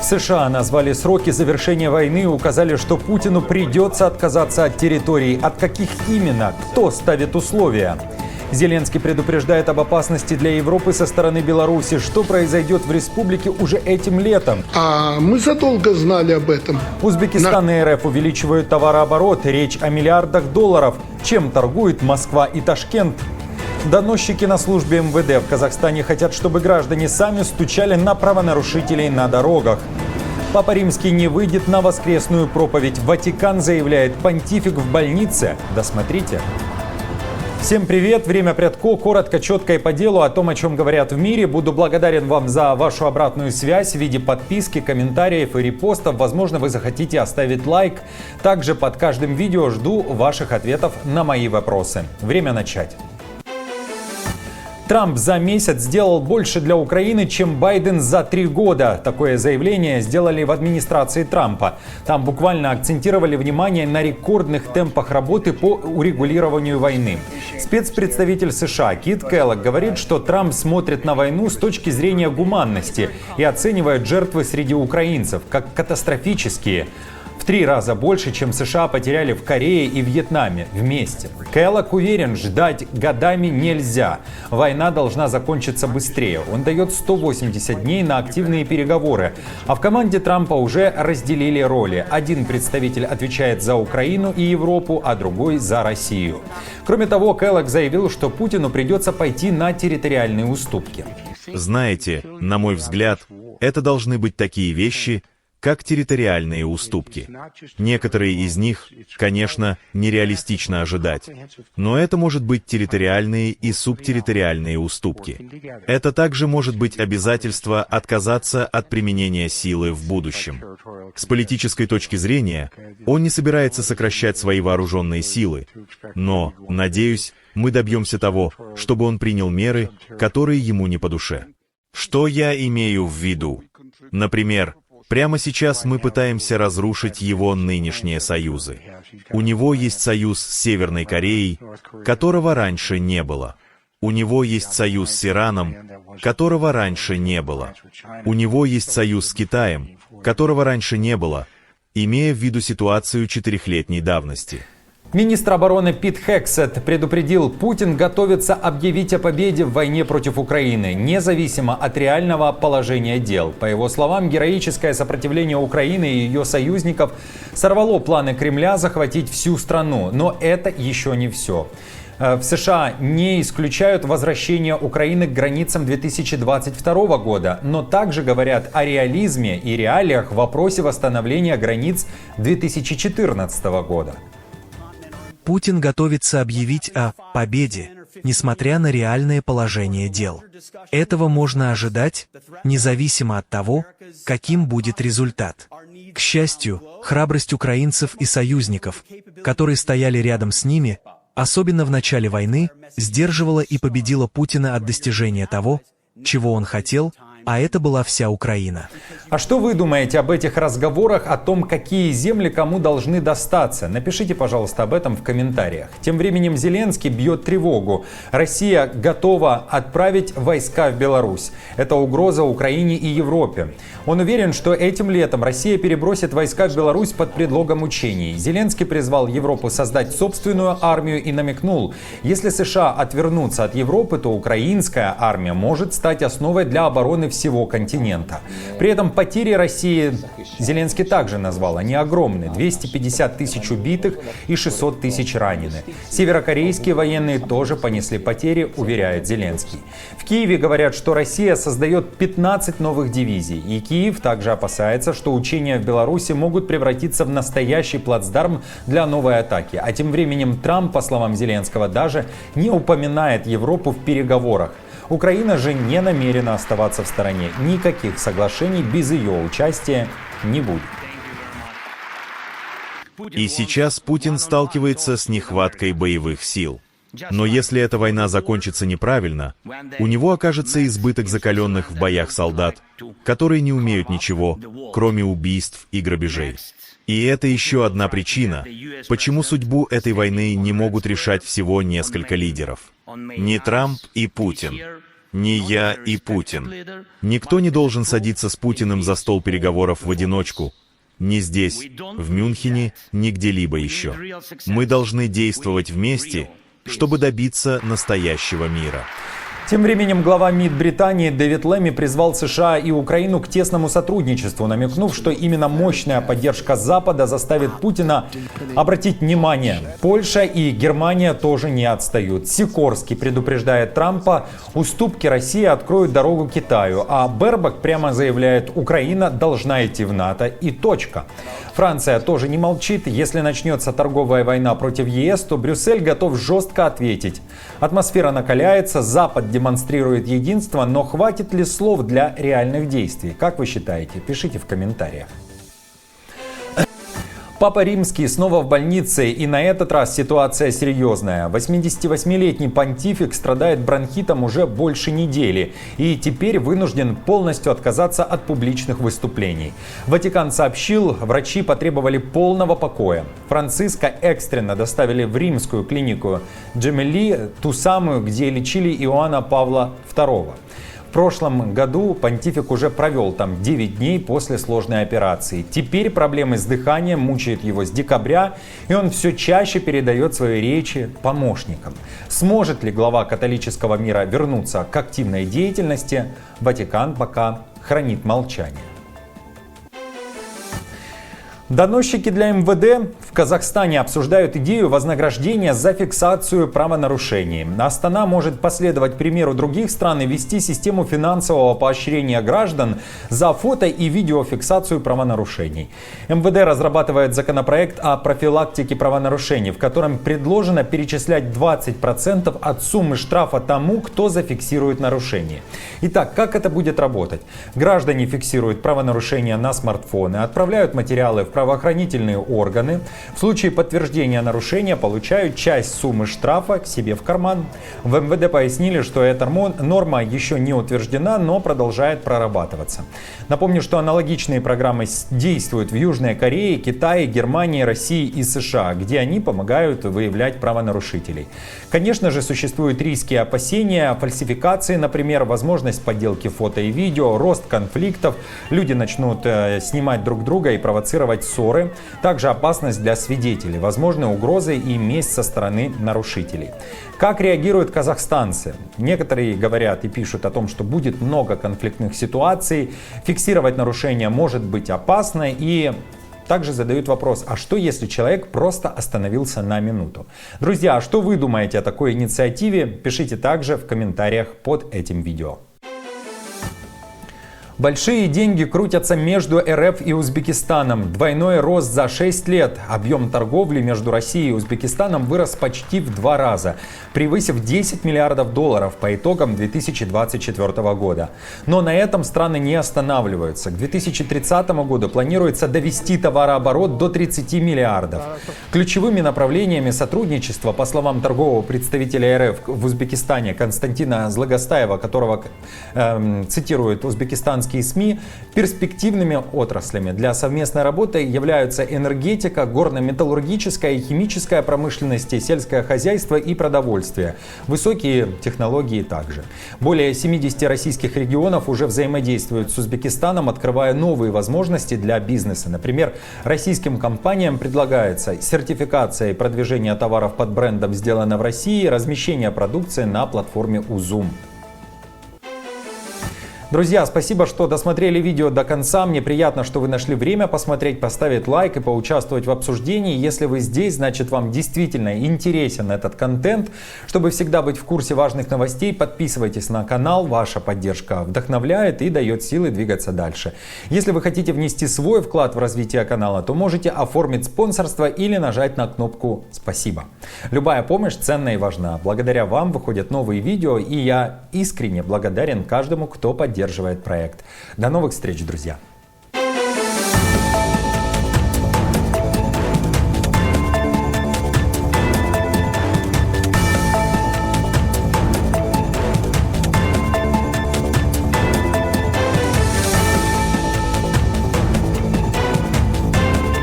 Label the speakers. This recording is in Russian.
Speaker 1: В США назвали сроки завершения войны и указали, что Путину придется отказаться от территорий. От каких именно? Кто ставит условия? Зеленский предупреждает об опасности для Европы со стороны Беларуси. Что произойдет в республике уже этим летом?
Speaker 2: А мы задолго знали об этом.
Speaker 1: Узбекистан и РФ увеличивают товарооборот. Речь о миллиардах долларов. Чем торгуют Москва и Ташкент? Доносчики на службе МВД в Казахстане хотят, чтобы граждане сами стучали на правонарушителей на дорогах. Папа Римский не выйдет на воскресную проповедь. Ватикан заявляет, понтифик в больнице. Досмотрите. Всем привет! Время Прядко. Коротко, четко и по делу о том, о чем говорят в мире. Буду благодарен вам за вашу обратную связь в виде подписки, комментариев и репостов. Возможно, вы захотите оставить лайк. Также под каждым видео жду ваших ответов на мои вопросы. Время начать. Трамп за месяц сделал больше для Украины, чем Байден за 3 года. Такое заявление сделали в администрации Трампа. Там буквально акцентировали внимание на рекордных темпах работы по урегулированию войны. Спецпредставитель США Кит Келлог говорит, что Трамп смотрит на войну с точки зрения гуманности и оценивает жертвы среди украинцев как катастрофические. В 3 раза больше, чем США потеряли в Корее и Вьетнаме вместе. Келлог уверен, ждать годами нельзя. Война должна закончиться быстрее. Он дает 180 дней на активные переговоры. А в команде Трампа уже разделили роли. Один представитель отвечает за Украину и Европу, а другой за Россию. Кроме того, Келлог заявил, что Путину придется пойти на территориальные уступки.
Speaker 3: Знаете, на мой взгляд, это должны быть такие вещи, как территориальные уступки. Некоторые из них, конечно, нереалистично ожидать, но это может быть территориальные и субтерриториальные уступки. Это также может быть обязательство отказаться от применения силы в будущем. С политической точки зрения, он не собирается сокращать свои вооруженные силы, но, надеюсь, мы добьемся того, чтобы он принял меры, которые ему не по душе. Что я имею в виду? Например, прямо сейчас мы пытаемся разрушить его нынешние союзы. У него есть союз с Северной Кореей, которого раньше не было. У него есть союз с Ираном, которого раньше не было. У него есть союз с Китаем, которого раньше не было, имея в виду ситуацию 4-летней давности.
Speaker 1: Министр обороны Пит Хексет предупредил, Путин готовится объявить о победе в войне против Украины, независимо от реального положения дел. По его словам, героическое сопротивление Украины и ее союзников сорвало планы Кремля захватить всю страну. Но это еще не все. В США не исключают возвращение Украины к границам 2022 года, но также говорят о реализме и реалиях в вопросе восстановления границ 2014 года.
Speaker 4: Путин готовится объявить о победе, несмотря на реальное положение дел. Этого можно ожидать, независимо от того, каким будет результат. К счастью, храбрость украинцев и союзников, которые стояли рядом с ними, особенно в начале войны, сдерживала и победила Путина от достижения того, чего он хотел, а это была вся Украина.
Speaker 1: А что вы думаете об этих разговорах, о том, какие земли кому должны достаться? Напишите, пожалуйста, об этом в комментариях. Тем временем Зеленский бьет тревогу. Россия готова отправить войска в Беларусь. Это угроза Украине и Европе. Он уверен, что этим летом Россия перебросит войска в Беларусь под предлогом учений. Зеленский призвал Европу создать собственную армию и намекнул, если США отвернутся от Европы, то украинская армия может стать основой для обороны всего континента. При этом потери России Зеленский также назвал. Они огромны. 250 тысяч убитых и 600 тысяч ранены. Северокорейские военные тоже понесли потери, уверяет Зеленский. В Киеве говорят, что Россия создает 15 новых дивизий. И Киев также опасается, что учения в Беларуси могут превратиться в настоящий плацдарм для новой атаки. А тем временем Трамп, по словам Зеленского, даже не упоминает Европу в переговорах. Украина же не намерена оставаться в стороне. Никаких соглашений без ее участия не будет.
Speaker 3: И сейчас Путин сталкивается с нехваткой боевых сил. Но если эта война закончится неправильно, у него окажется избыток закаленных в боях солдат, которые не умеют ничего, кроме убийств и грабежей. И это еще одна причина, почему судьбу этой войны не могут решать всего несколько лидеров. Не Трамп и Путин. не я и Путин. Никто не должен садиться с Путиным за стол переговоров в одиночку. Ни здесь, в Мюнхене, ни где-либо еще. Мы должны действовать вместе, чтобы добиться настоящего мира.
Speaker 1: Тем временем глава МИД Британии Дэвид Лэмми призвал США и Украину к тесному сотрудничеству, намекнув, что именно мощная поддержка Запада заставит Путина обратить внимание. Польша и Германия тоже не отстают. Сикорский предупреждает Трампа, уступки России откроют дорогу Китаю, а Бербак прямо заявляет, Украина должна идти в НАТО и точка. Франция тоже не молчит. Если начнется торговая война против ЕС, то Брюссель готов жестко ответить. Атмосфера накаляется, Запад демонстрирует единство, но хватит ли слов для реальных действий? Как вы считаете? Пишите в комментариях. Папа Римский снова в больнице, и на этот раз ситуация серьезная. 88-летний понтифик страдает бронхитом уже больше недели и теперь вынужден полностью отказаться от публичных выступлений. Ватикан сообщил, врачи потребовали полного покоя. Франциска экстренно доставили в римскую клинику Джемелли, ту самую, где лечили Иоанна Павла II. В прошлом году понтифик уже провел там 9 дней после сложной операции. Теперь проблемы с дыханием мучают его с декабря, и он все чаще передает свои речи помощникам. Сможет ли глава католического мира вернуться к активной деятельности, Ватикан пока хранит молчание. Доносчики для МВД в Казахстане обсуждают идею вознаграждения за фиксацию правонарушений. Астана может последовать примеру других стран и ввести систему финансового поощрения граждан за фото и видеофиксацию правонарушений. МВД разрабатывает законопроект о профилактике правонарушений, в котором предложено перечислять 20% от суммы штрафа тому, кто зафиксирует нарушение. Итак, как это будет работать? Граждане фиксируют правонарушения на смартфоны, отправляют материалы в правоохранительные органы. В случае подтверждения нарушения получают часть суммы штрафа к себе в карман. В МВД пояснили, что эта норма еще не утверждена, но продолжает прорабатываться. Напомню, что аналогичные программы действуют в Южной Корее, Китае, Германии, России и США, где они помогают выявлять правонарушителей. Конечно же, существуют риски и опасения, фальсификации, например, возможность подделки фото и видео, рост конфликтов, люди начнут снимать друг друга и провоцировать ссоры. Также опасность для свидетелей, возможны угрозы и месть со стороны нарушителей. Как реагируют казахстанцы? Некоторые говорят и пишут о том, что будет много конфликтных ситуаций, фиксировать нарушения может быть опасно, и также задают вопрос, а что если человек просто остановился на минуту? Друзья, а что вы думаете о такой инициативе? Пишите также в комментариях под этим видео. Большие деньги крутятся между РФ и Узбекистаном. Двойной рост за 6 лет. Объем торговли между Россией и Узбекистаном вырос почти в 2 раза, превысив 10 миллиардов долларов по итогам 2024 года. Но на этом страны не останавливаются. К 2030 году планируется довести товарооборот до 30 миллиардов. Ключевыми направлениями сотрудничества, по словам торгового представителя РФ в Узбекистане Константина Злагостаева, которого цитирует узбекистанский СМИ, перспективными отраслями для совместной работы являются энергетика, горно-металлургическая и химическая промышленность, сельское хозяйство и продовольствие. Высокие технологии также. Более 70 российских регионов уже взаимодействуют с Узбекистаном, открывая новые возможности для бизнеса. Например, российским компаниям предлагается сертификация и продвижение товаров под брендом «Сделано в России», размещение продукции на платформе Узум. Друзья, спасибо, что досмотрели видео до конца. Мне приятно, что вы нашли время посмотреть, поставить лайк и поучаствовать в обсуждении. Если вы здесь, значит, вам действительно интересен этот контент. Чтобы всегда быть в курсе важных новостей, подписывайтесь на канал. Ваша поддержка вдохновляет и дает силы двигаться дальше. Если вы хотите внести свой вклад в развитие канала, то можете оформить спонсорство или нажать на кнопку «Спасибо». Любая помощь ценна и важна. Благодаря вам выходят новые видео, и я искренне благодарен каждому, кто поддерживает проект. До новых встреч, друзья!